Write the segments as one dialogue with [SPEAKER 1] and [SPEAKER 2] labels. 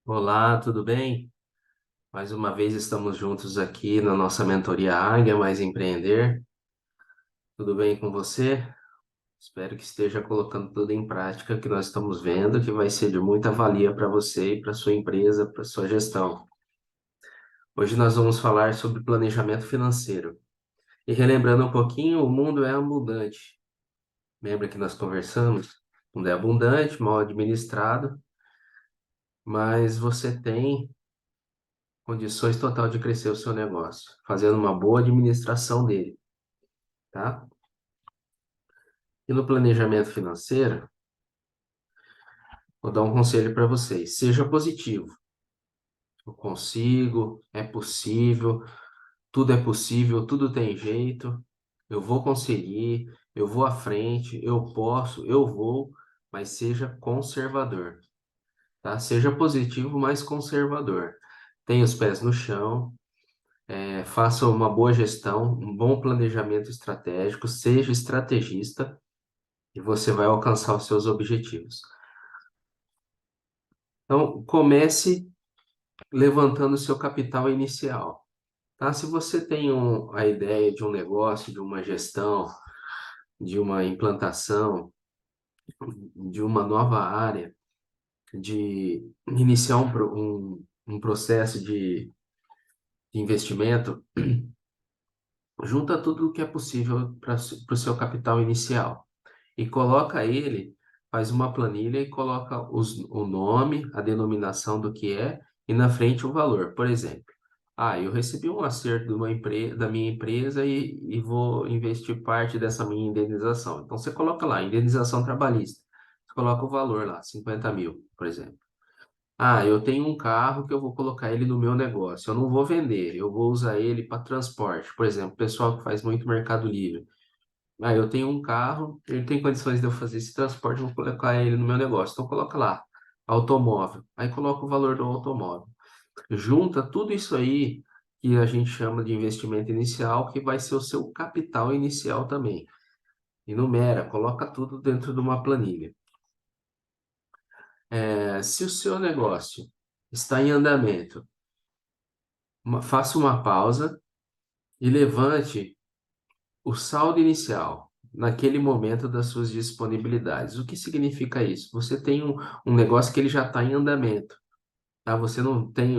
[SPEAKER 1] Olá, tudo bem? Mais uma vez estamos juntos aqui na nossa mentoria Águia Mais Empreender. Tudo bem com você? Espero que esteja colocando tudo em prática que nós estamos vendo, que vai ser de muita valia para você e para sua empresa, para sua gestão. Hoje nós vamos falar sobre planejamento financeiro. E relembrando um pouquinho, o mundo é abundante. Lembra que nós conversamos? O mundo é abundante, mal administrado, mas você tem condições total de crescer o seu negócio, fazendo uma boa administração dele, tá? E no planejamento financeiro, vou dar um conselho para vocês: seja positivo. Eu consigo, é possível, tudo tem jeito, eu vou conseguir, eu vou à frente, eu posso, eu vou, mas seja conservador, tá? Seja positivo, mas conservador. Tenha os pés no chão, faça uma boa gestão, um bom planejamento estratégico, seja estrategista e você vai alcançar os seus objetivos. Então, comece levantando o seu capital inicial, tá? Se você tem a ideia de um negócio, de uma gestão, de uma implantação, de uma nova área, de iniciar um processo de investimento, junta tudo o que é possível para o seu capital inicial e coloca ele, faz uma planilha e coloca o nome, a denominação do que é e na frente o valor. Por exemplo, eu recebi um acerto de da minha empresa e vou investir parte dessa minha indenização. Então você coloca lá, indenização trabalhista. Você coloca o valor lá, 50 mil, por exemplo. Eu tenho um carro que eu vou colocar ele no meu negócio. Eu não vou vender, eu vou usar ele para transporte. Por exemplo, pessoal que faz muito Mercado Livre. Eu tenho um carro, ele tem condições de eu fazer esse transporte, eu vou colocar ele no meu negócio. Então coloca lá, automóvel. Aí coloca o valor do automóvel. Junta tudo isso aí que a gente chama de investimento inicial, que vai ser o seu capital inicial também. Enumera, coloca tudo dentro de uma planilha. Se o seu negócio está em andamento, faça uma pausa e levante o saldo inicial naquele momento das suas disponibilidades. O que significa isso? Você tem um negócio que ele já está em andamento, tá? Você não tem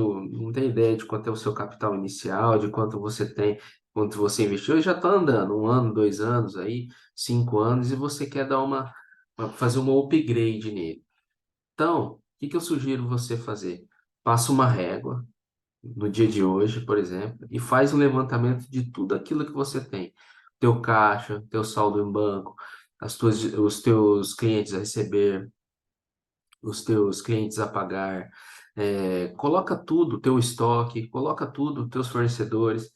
[SPEAKER 1] ideia de quanto é o seu capital inicial, de quanto você tem, quanto você investiu, ele já está andando, 1 ano, 2 anos aí, 5 anos, e você quer fazer uma upgrade nele. Então, o que que eu sugiro você fazer? Passa uma régua no dia de hoje, por exemplo, e faz um levantamento de tudo aquilo que você tem. Teu caixa, teu saldo em banco, os teus clientes a receber, os teus clientes a pagar, coloca tudo, teu estoque, coloca tudo, teus fornecedores,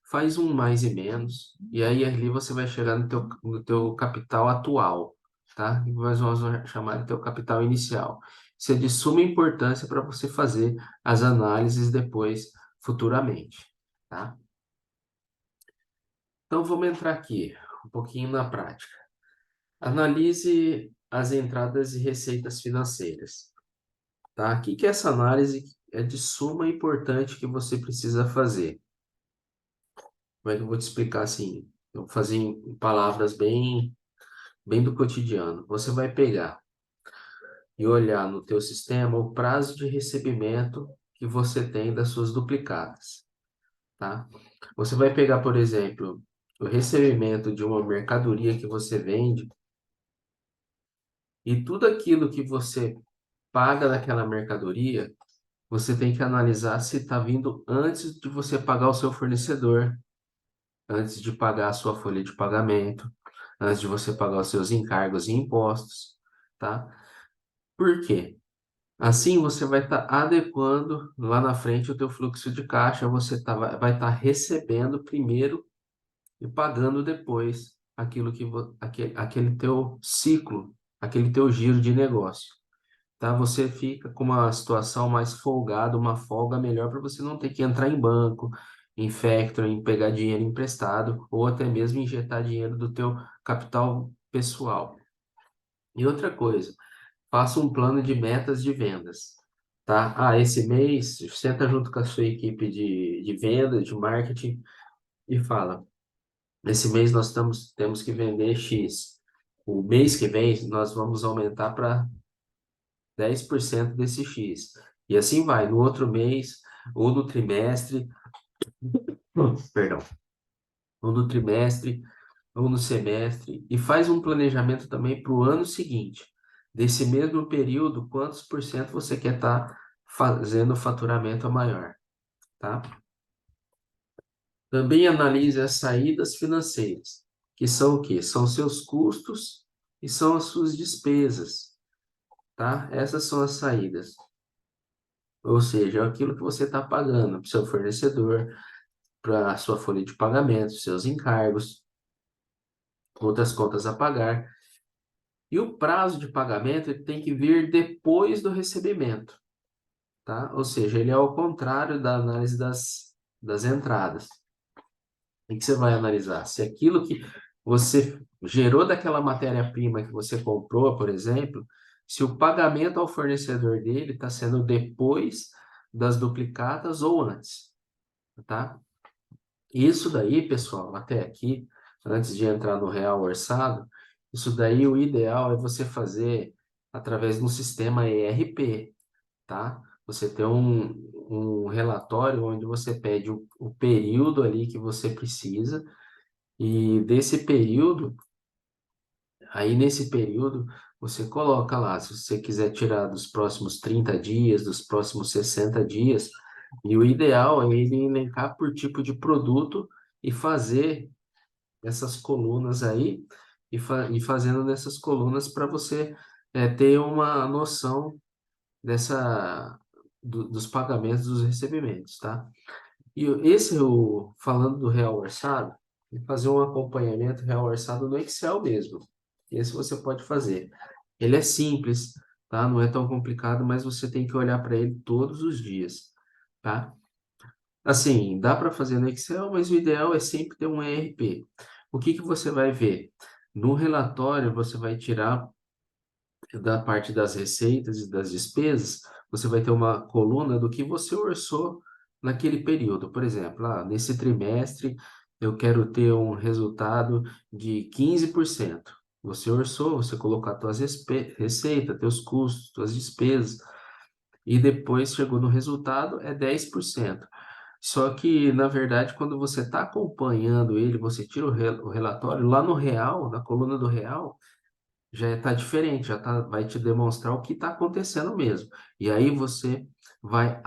[SPEAKER 1] faz um mais e menos, e aí ali você vai chegar no teu capital atual, tá? E nós vamos chamar de teu capital inicial. Isso é de suma importância para você fazer as análises depois, futuramente, tá? Então vamos entrar aqui um pouquinho na prática. Analise as entradas e receitas financeiras, tá? O que que é essa análise é de suma importância que você precisa fazer? Como é que eu vou te explicar assim? Eu vou fazer em palavras bem do cotidiano. Você vai pegar e olhar no teu sistema o prazo de recebimento que você tem das suas duplicadas, tá? Você vai pegar, por exemplo, o recebimento de uma mercadoria que você vende e tudo aquilo que você paga daquela mercadoria, você tem que analisar se está vindo antes de você pagar o seu fornecedor, antes de pagar a sua folha de pagamento, antes de você pagar os seus encargos e impostos, tá? Por quê? Assim você vai estar adequando lá na frente o teu fluxo de caixa, vai estar recebendo primeiro e pagando depois aquilo aquele teu ciclo, aquele teu giro de negócio, tá? Você fica com uma situação mais folgada, uma folga melhor para você não ter que entrar em banco, em factoring, pegar dinheiro emprestado ou até mesmo injetar dinheiro do teu capital pessoal. E outra coisa, faça um plano de metas de vendas. tá? Esse mês, senta junto com a sua equipe de venda, de marketing e fala, esse mês temos que vender X. O mês que vem, nós vamos aumentar para 10% desse X. E assim vai, no outro mês, ou no trimestre, perdão, ou no trimestre, ou no semestre, e faz um planejamento também para o ano seguinte. Desse mesmo período, quantos por cento você quer estar fazendo faturamento maior, tá? Também analise as saídas financeiras, que são o quê? São seus custos e são as suas despesas, tá? Essas são as saídas. Ou seja, é aquilo que você está pagando para o seu fornecedor, para a sua folha de pagamento, seus encargos, outras contas a pagar. E o prazo de pagamento ele tem que vir depois do recebimento, tá? Ou seja, ele é ao contrário da análise das entradas. O que você vai analisar? Se aquilo que você gerou daquela matéria-prima que você comprou, por exemplo, se o pagamento ao fornecedor dele está sendo depois das duplicadas ou antes, tá? Isso daí, pessoal, até aqui, antes de entrar no real orçado, isso daí o ideal é você fazer através de um sistema ERP, tá? Você tem um relatório onde você pede o período ali que você precisa e desse período, aí nesse período, você coloca lá, se você quiser tirar dos próximos 30 dias, dos próximos 60 dias, e o ideal é ele elencar por tipo de produto e fazer essas colunas aí, e fazendo nessas colunas para você ter uma noção dos pagamentos dos recebimentos, tá? E falando do real orçado, fazer um acompanhamento real orçado no Excel mesmo. Esse você pode fazer. Ele é simples, tá? Não é tão complicado, mas você tem que olhar para ele todos os dias, tá? Assim, dá para fazer no Excel, mas o ideal é sempre ter um ERP. O que que você vai ver? No relatório, você vai tirar da parte das receitas e das despesas, você vai ter uma coluna do que você orçou naquele período. Por exemplo, nesse trimestre eu quero ter um resultado de 15%. Você orçou, você colocou as tuas receitas, teus custos, tuas despesas, e depois chegou no resultado, é 10%. Só que, na verdade, quando você está acompanhando ele, você tira o relatório, lá no real, na coluna do real, já está diferente, vai te demonstrar o que está acontecendo mesmo. E aí você vai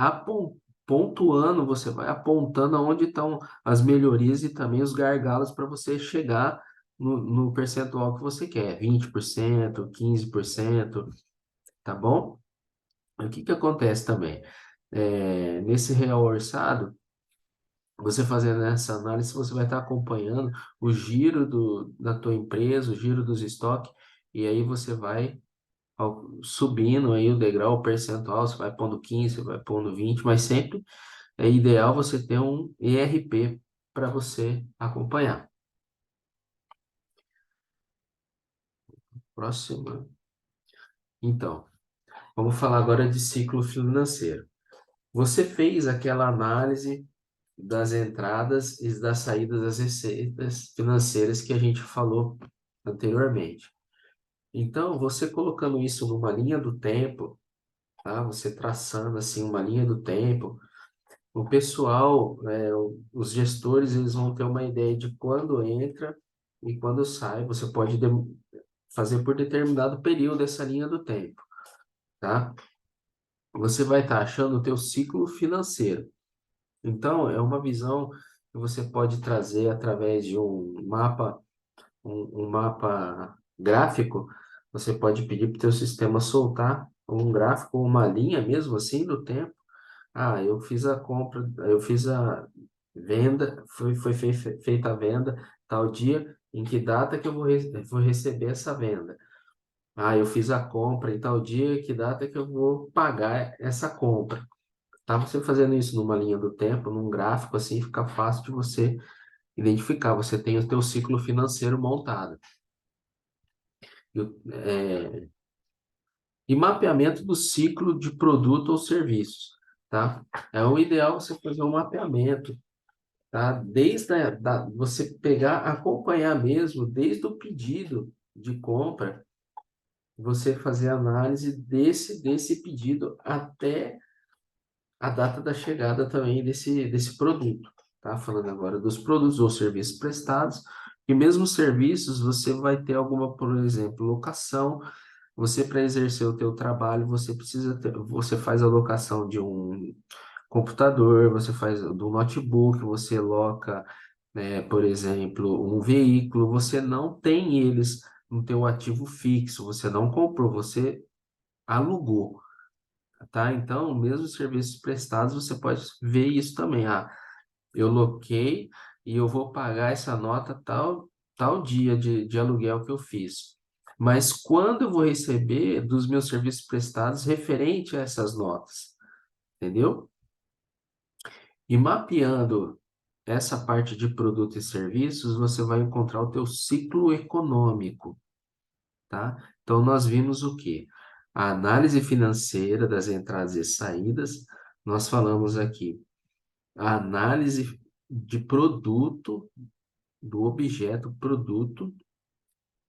[SPEAKER 1] pontuando, você vai apontando aonde estão as melhorias e também os gargalos para você chegar no percentual que você quer, 20%, 15%, tá bom? O que que acontece também? Nesse real orçado, você fazendo essa análise, você vai estar acompanhando o giro da tua empresa, o giro dos estoques, e aí você vai subindo aí o degrau o percentual, você vai pondo 15, você vai pondo 20, mas sempre é ideal você ter um ERP para você acompanhar. Próxima. Então, vamos falar agora de ciclo financeiro. Você fez aquela análise das entradas e das saídas das receitas financeiras que a gente falou anteriormente. Então, você colocando isso numa linha do tempo, tá? Você traçando assim uma linha do tempo, o pessoal, os gestores, eles vão ter uma ideia de quando entra e quando sai. Você pode fazer por determinado período essa linha do tempo, tá? Você vai estar achando o teu ciclo financeiro. Então, é uma visão que você pode trazer através de um mapa gráfico. Você pode pedir para o teu sistema soltar um gráfico, uma linha mesmo assim do tempo. Eu fiz a compra, eu fiz a venda, feita a venda tal dia, em que data que vou receber essa venda? Eu fiz a compra em tal dia, que data que eu vou pagar essa compra? Tá você fazendo isso numa linha do tempo, num gráfico assim, fica fácil de você identificar. Você tem o teu ciclo financeiro montado. E E mapeamento do ciclo de produto ou serviços, tá? É o ideal você fazer um mapeamento, tá? Desde você pegar, acompanhar mesmo, desde o pedido de compra, você fazer análise desse pedido até a data da chegada também desse produto, tá? Falando agora dos produtos ou serviços prestados, e mesmo serviços, você vai ter alguma, por exemplo, locação. Você, para exercer o teu trabalho, você precisa ter, você faz a locação de um computador, você faz do notebook, você loca, né, por exemplo, um veículo, você não tem eles no teu ativo fixo, você não comprou, você alugou, tá? Então, mesmo os serviços prestados, você pode ver isso também. Ah, eu loquei e eu vou pagar essa nota tal dia de aluguel que eu fiz. Mas quando eu vou receber dos meus serviços prestados referente a essas notas, entendeu? E mapeando essa parte de produtos e serviços, você vai encontrar o teu ciclo econômico, tá? Então, nós vimos o quê? A análise financeira das entradas e saídas, nós falamos aqui a análise de produto, do objeto, produto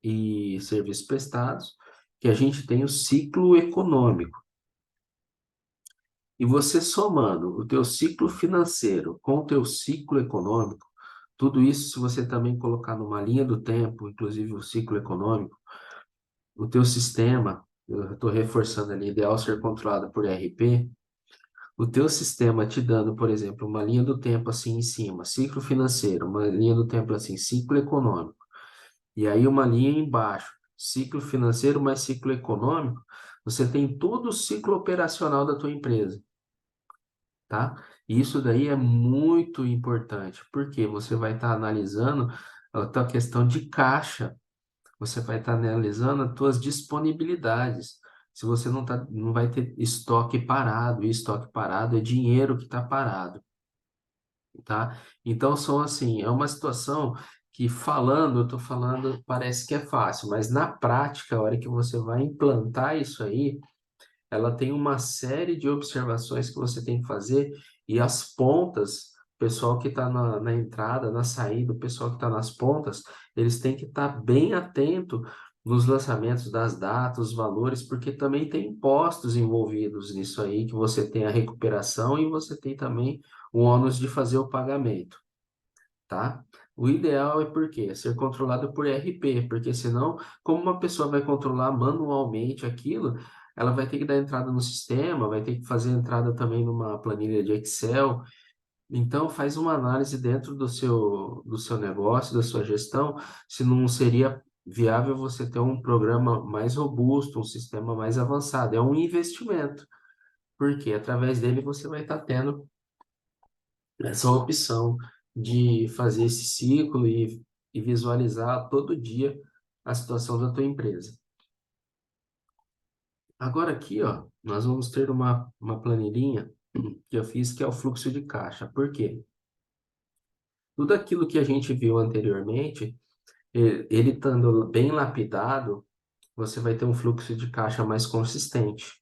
[SPEAKER 1] e serviços prestados, que a gente tem o ciclo econômico. E você somando o teu ciclo financeiro com o teu ciclo econômico, tudo isso, se você também colocar numa linha do tempo, inclusive o ciclo econômico, o teu sistema, eu estou reforçando ali, ideal ser controlado por RP, o teu sistema te dando, por exemplo, uma linha do tempo assim em cima, ciclo financeiro, uma linha do tempo assim, ciclo econômico, e aí uma linha embaixo, ciclo financeiro mais ciclo econômico, você tem todo o ciclo operacional da tua empresa, tá? E isso daí é muito importante, porque você vai estar analisando a tua questão de caixa, você vai estar analisando as tuas disponibilidades. Se você não vai ter estoque parado, e estoque parado é dinheiro que está parado, tá? Então, são assim, é uma situação que falando, eu estou falando, parece que é fácil, mas na prática, a hora que você vai implantar isso aí, ela tem uma série de observações que você tem que fazer e as pontas, o pessoal que está na entrada, na saída, o pessoal que está nas pontas, eles têm que estar bem atento nos lançamentos das datas, os valores, porque também tem impostos envolvidos nisso aí, que você tem a recuperação e você tem também o ônus de fazer o pagamento, tá? O ideal é por quê? Ser controlado por RP, porque senão, como uma pessoa vai controlar manualmente aquilo, ela vai ter que dar entrada no sistema, vai ter que fazer entrada também numa planilha de Excel. Então, faz uma análise dentro do seu negócio, da sua gestão, se não seria viável você ter um programa mais robusto, um sistema mais avançado. É um investimento, porque através dele você vai estar tendo essa opção de fazer esse ciclo e visualizar todo dia a situação da tua empresa. Agora aqui, ó, nós vamos ter uma planilhinha que eu fiz que é o fluxo de caixa. Por quê? Tudo aquilo que a gente viu anteriormente, ele estando bem lapidado, você vai ter um fluxo de caixa mais consistente.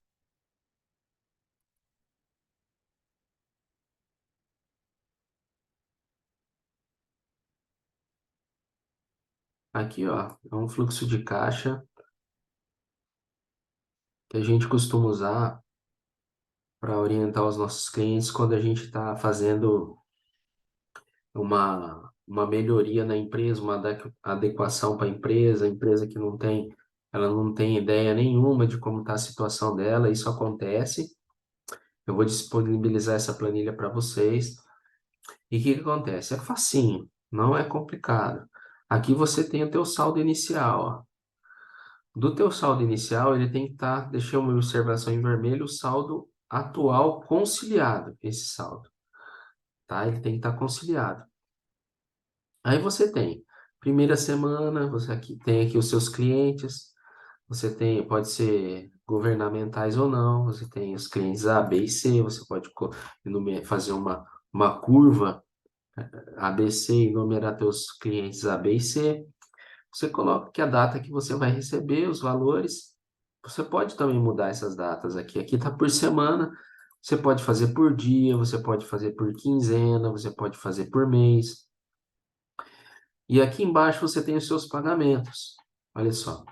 [SPEAKER 1] Aqui, ó, é um fluxo de caixa que a gente costuma usar para orientar os nossos clientes quando a gente está fazendo uma melhoria na empresa, uma adequação para a empresa que não tem, ela não tem ideia nenhuma de como está a situação dela, isso acontece. Eu vou disponibilizar essa planilha para vocês. E o que que acontece? É facinho, não é complicado. Aqui você tem o teu saldo inicial, ó. Do teu saldo inicial, ele tem que estar, deixei uma observação em vermelho, o saldo atual conciliado, esse saldo, tá? Ele tem que estar conciliado. Aí você tem primeira semana, você aqui tem aqui os seus clientes, você tem, pode ser governamentais ou não, você tem os clientes A, B e C, você pode fazer uma curva ABC e numerar teus clientes A, B e C. Você coloca que a data que você vai receber, os valores, você pode também mudar essas datas aqui. Aqui está por semana, você pode fazer por dia, você pode fazer por quinzena, você pode fazer por mês. E aqui embaixo você tem os seus pagamentos. Olha só.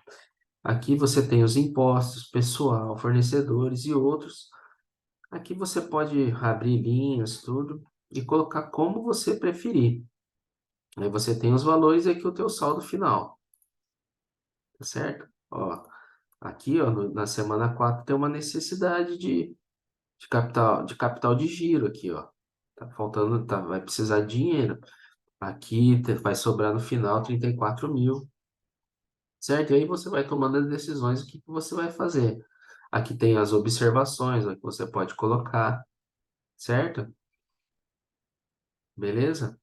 [SPEAKER 1] Aqui você tem os impostos, pessoal, fornecedores e outros. Aqui você pode abrir linhas, tudo, e colocar como você preferir. Aí você tem os valores e aqui o teu saldo final, tá certo? Ó, aqui, ó, na semana 4 tem uma necessidade de capital de giro aqui, ó. Tá faltando, tá, vai precisar de dinheiro. Aqui vai sobrar no final 34 mil, certo? E aí você vai tomando as decisões, o que que você vai fazer. Aqui tem as observações, ó, que você pode colocar, certo? Beleza?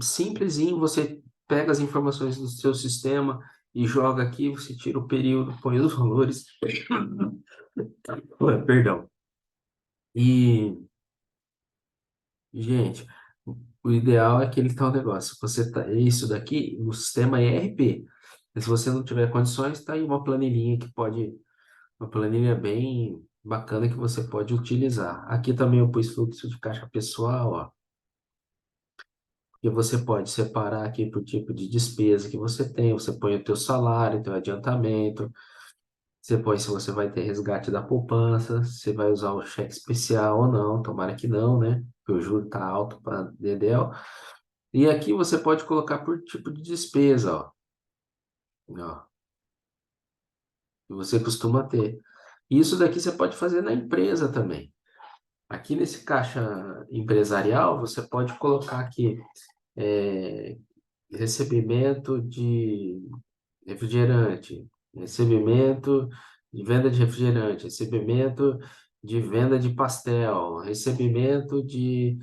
[SPEAKER 1] Simplesinho, você pega as informações do seu sistema e joga aqui, você tira o período, põe os valores. Ué, perdão. E, gente, o ideal é aquele tal negócio. Você tá, isso daqui, no sistema ERP. Mas se você não tiver condições, está aí uma planilhinha que pode, uma planilha bem bacana que você pode utilizar. Aqui também eu pus fluxo de caixa pessoal, ó. E você pode separar aqui por tipo de despesa que você tem. Você põe o teu salário, teu adiantamento. Você põe se você vai ter resgate da poupança, se vai usar o cheque especial ou não. Tomara que não, né? Porque o juro tá alto para Dedéu. E aqui você pode colocar por tipo de despesa, ó. Ó, que você costuma ter. E isso daqui você pode fazer na empresa também. Aqui nesse caixa empresarial, você pode colocar aqui recebimento de refrigerante, recebimento de venda de refrigerante, recebimento de venda de pastel, recebimento de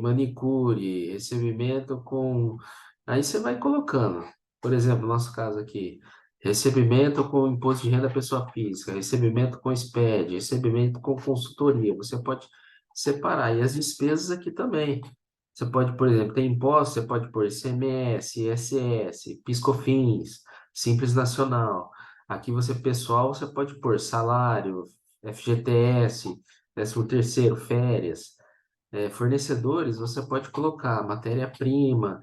[SPEAKER 1] manicure, recebimento com. Aí você vai colocando. Por exemplo, no nosso caso aqui, recebimento com imposto de renda pessoa física, recebimento com SPED, recebimento com consultoria. Você pode separar. E as despesas aqui também. Você pode, por exemplo, tem impostos, você pode pôr ICMS, ISS, PiscoFins, Simples Nacional. Aqui você, pessoal, você pode pôr salário, FGTS, 13º, férias. Fornecedores, você pode colocar matéria-prima.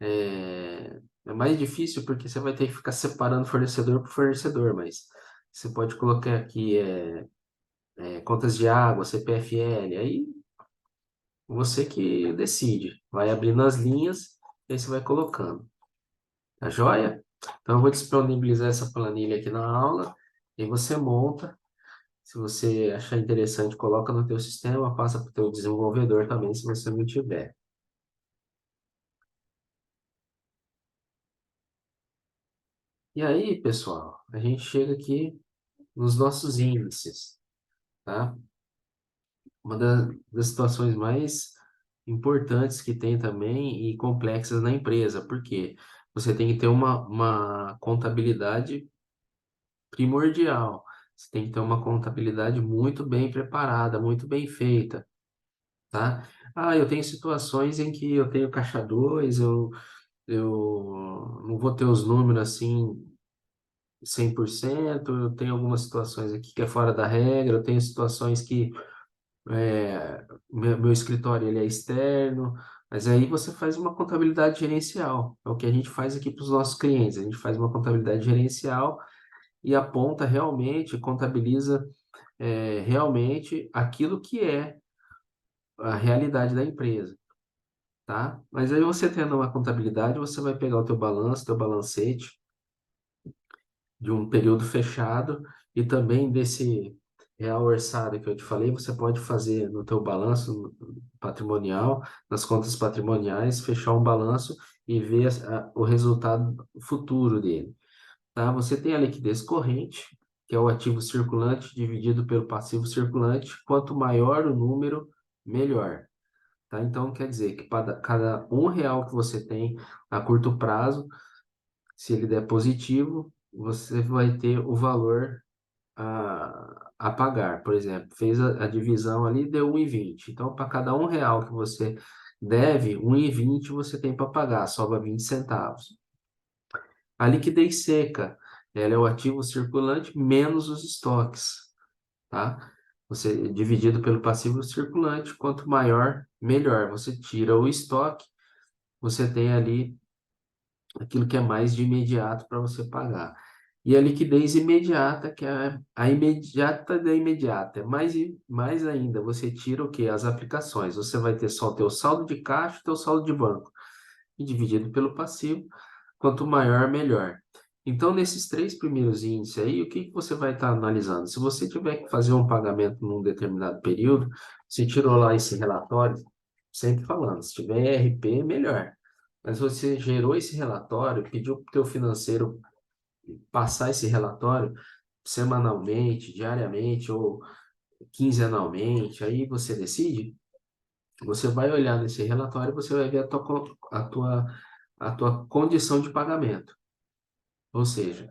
[SPEAKER 1] É mais difícil porque você vai ter que ficar separando fornecedor por fornecedor, mas você pode colocar aqui contas de água, CPFL, aí você que decide. Vai abrindo as linhas e aí você vai colocando. Tá joia? Então eu vou disponibilizar essa planilha aqui na aula e você monta. Se você achar interessante, coloca no teu sistema, passa para o teu desenvolvedor também, se você não tiver. E aí, pessoal, a gente chega aqui nos nossos índices, tá? Uma das situações mais importantes que tem também e complexas na empresa, porque você tem que ter uma contabilidade primordial. Você tem que ter uma contabilidade muito bem preparada, muito bem feita, tá? Ah, eu tenho situações em que eu tenho caixa 2, eu não vou ter os números assim 100%. Eu tenho algumas situações aqui que é fora da regra, eu tenho situações que meu escritório ele é externo, mas aí você faz uma contabilidade gerencial. É o que a gente faz aqui para os nossos clientes. A gente faz uma contabilidade gerencial e aponta realmente, contabiliza realmente aquilo que é a realidade da empresa, tá? Mas aí você tendo uma contabilidade, você vai pegar o teu balanço, teu balancete de um período fechado e também desse real orçado que eu te falei, você pode fazer no teu balanço patrimonial, nas contas patrimoniais, fechar um balanço e ver o resultado futuro dele, tá? Você tem a liquidez corrente, que é o ativo circulante dividido pelo passivo circulante. Quanto maior o número, melhor, tá? Então, quer dizer que cada R$ 1 que você tem a curto prazo, se ele der positivo, você vai ter o valor a pagar. Por exemplo, fez a divisão ali, deu 1,20. Então, para cada R$ 1 que você deve, 1,20 você tem para pagar, sobra 20 centavos. A liquidez seca ela é o ativo circulante menos os estoques, tá? Você dividido pelo passivo circulante, quanto maior, melhor. Você tira o estoque, você tem ali aquilo que é mais de imediato para você pagar. E a liquidez imediata, que é a imediata da imediata. Mais ainda, você tira o quê? As aplicações. Você vai ter só o teu saldo de caixa e o teu saldo de banco. E dividido pelo passivo, quanto maior, melhor. Então, nesses três primeiros índices aí, o que que você vai estar analisando? Se você tiver que fazer um pagamento num determinado período, você tirou lá esse relatório, sempre falando, se tiver ERP, melhor. Mas você gerou esse relatório, pediu para o teu financeiro passar esse relatório semanalmente, diariamente ou quinzenalmente, aí você decide, você vai olhar nesse relatório e você vai ver a tua condição de pagamento. Ou seja,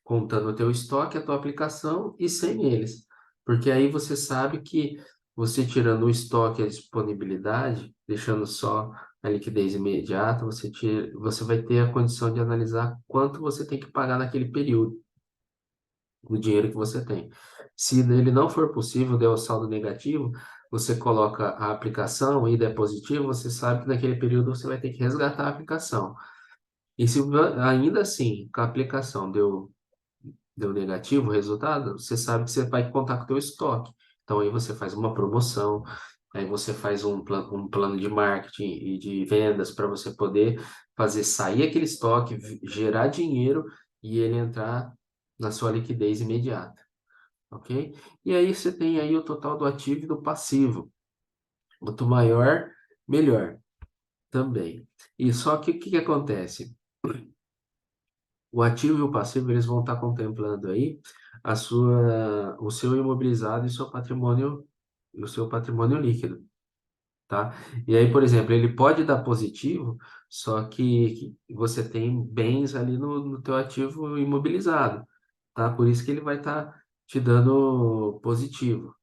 [SPEAKER 1] contando o teu estoque, a tua aplicação e sem eles. Porque aí você sabe que você tirando o estoque e a disponibilidade, deixando só a liquidez imediata, você vai ter a condição de analisar quanto você tem que pagar naquele período, o dinheiro que você tem. Se ele não for possível, der o saldo negativo, você coloca a aplicação e der positivo, você sabe que naquele período você vai ter que resgatar a aplicação. E se ainda assim, com a aplicação deu negativo o resultado, você sabe que você vai contar com o teu estoque. Então aí você faz uma promoção, aí você faz um plano de marketing e de vendas para você poder fazer sair aquele estoque, gerar dinheiro e ele entrar na sua liquidez imediata, ok? E aí você tem aí o total do ativo e do passivo. Quanto maior, melhor também. E só que o que que acontece? O ativo e o passivo, eles vão estar contemplando aí o seu imobilizado e o seu patrimônio líquido, tá? E aí, por exemplo, ele pode dar positivo, só que você tem bens ali no teu ativo imobilizado, tá? Por isso que ele vai estar te dando positivo,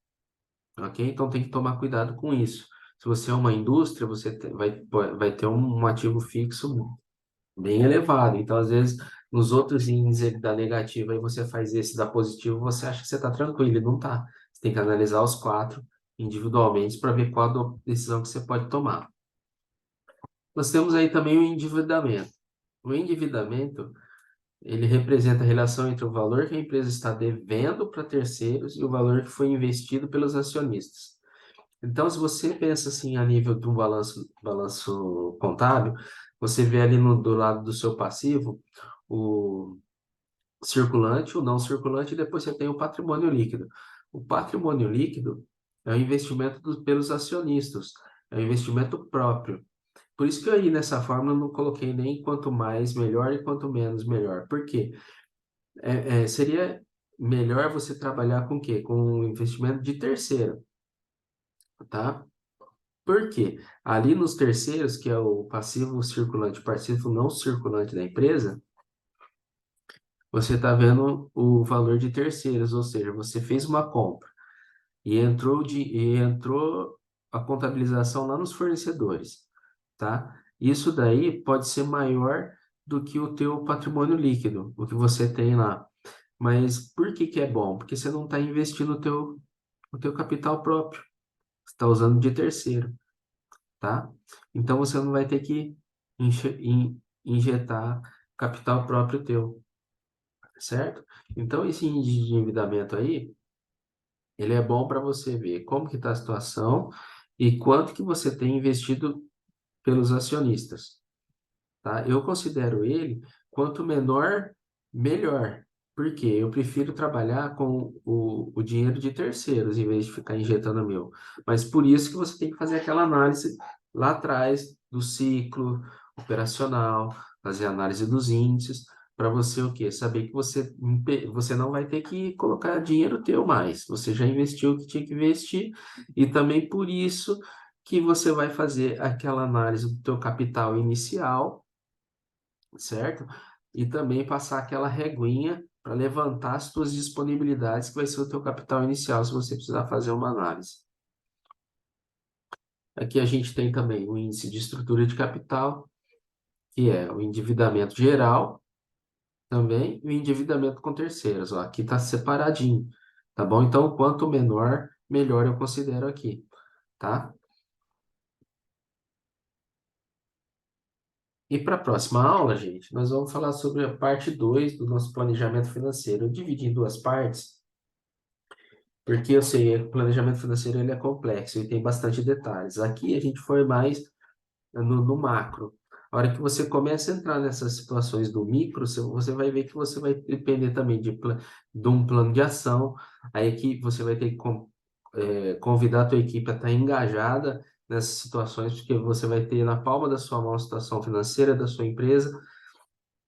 [SPEAKER 1] ok? Então tem que tomar cuidado com isso. Se você é uma indústria, vai ter um ativo fixo bem elevado. Então, às vezes, nos outros índices ele dá negativo, aí você faz esse dá positivo, você acha que você está tranquilo, e não está. Você tem que analisar os quatro individualmente para ver qual a decisão que você pode tomar. Nós temos aí também o endividamento. O endividamento, ele representa a relação entre o valor que a empresa está devendo para terceiros e o valor que foi investido pelos acionistas. Então, se você pensa assim a nível de um balanço contábil, você vê ali do lado do seu passivo o circulante, o não circulante, e depois você tem o patrimônio líquido. O patrimônio líquido é o investimento pelos acionistas, é o investimento próprio. Por isso que aí nessa fórmula eu não coloquei nem quanto mais melhor e quanto menos melhor. Por quê? Seria melhor você trabalhar com o quê? Com um investimento de terceiro, tá? Por quê? Ali nos terceiros, que é o passivo circulante, passivo não circulante da empresa, você está vendo o valor de terceiros, ou seja, você fez uma compra e entrou a contabilização lá nos fornecedores, tá? Isso daí pode ser maior do que o teu patrimônio líquido, o que você tem lá. Mas por que que é bom? Porque você não está investindo o teu capital próprio, você está usando de terceiro, tá? Então você não vai ter que injetar capital próprio teu, certo? Então esse índice de endividamento aí, ele é bom para você ver como que está a situação e quanto que você tem investido pelos acionistas, tá? Eu considero ele quanto menor, melhor. Por quê? Eu prefiro trabalhar com o dinheiro de terceiros em vez de ficar injetando o meu. Mas por isso que você tem que fazer aquela análise lá atrás do ciclo operacional, fazer a análise dos índices, para você o quê? Saber que você não vai ter que colocar dinheiro teu mais. Você já investiu o que tinha que investir e também por isso que você vai fazer aquela análise do teu capital inicial, certo? E também passar aquela reguinha para levantar as tuas disponibilidades, que vai ser o teu capital inicial, se você precisar fazer uma análise. Aqui a gente tem também o índice de estrutura de capital, que é o endividamento geral, também e o endividamento com terceiros. Ó, aqui está separadinho, tá bom? Então, quanto menor, melhor eu considero aqui, tá? E para a próxima aula, gente, nós vamos falar sobre a parte 2 do nosso planejamento financeiro. Eu dividi em duas partes, porque eu sei que o planejamento financeiro ele é complexo e tem bastante detalhes. Aqui a gente foi mais no macro. A hora que você começa a entrar nessas situações do micro, você vai ver que você vai depender também de um plano de ação. Aí que você vai ter que convidar a tua equipe a estar engajada nessas situações, porque você vai ter na palma da sua mão a situação financeira da sua empresa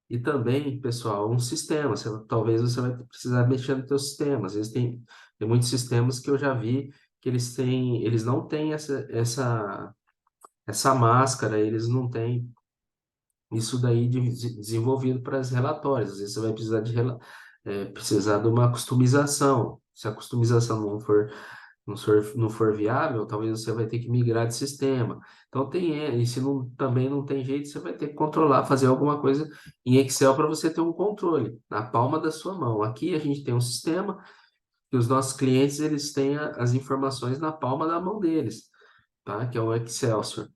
[SPEAKER 1] e também, pessoal, um sistema. Talvez você vai precisar mexer no teu sistema. Às vezes tem muitos sistemas que eu já vi que eles não têm essa máscara, eles não têm isso daí desenvolvido para os relatórios. Às vezes você vai precisar precisar de uma customização. Se a customização não for viável, talvez você vai ter que migrar de sistema. Então e se não, também não tem jeito, você vai ter que controlar, fazer alguma coisa em Excel para você ter um controle na palma da sua mão. Aqui a gente tem um sistema que os nossos clientes eles têm as informações na palma da mão deles, tá? Que é o Excelsior.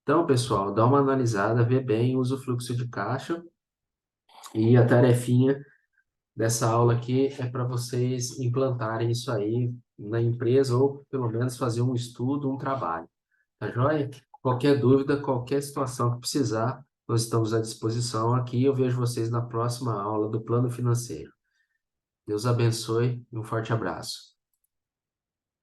[SPEAKER 1] Então, pessoal, dá uma analisada, vê bem, usa o fluxo de caixa e a tarefinha dessa aula aqui é para vocês implantarem isso aí na empresa ou pelo menos fazer um estudo, um trabalho. Tá joia? Qualquer dúvida, qualquer situação que precisar, nós estamos à disposição aqui. Eu vejo vocês na próxima aula do Plano Financeiro. Deus abençoe e um forte abraço.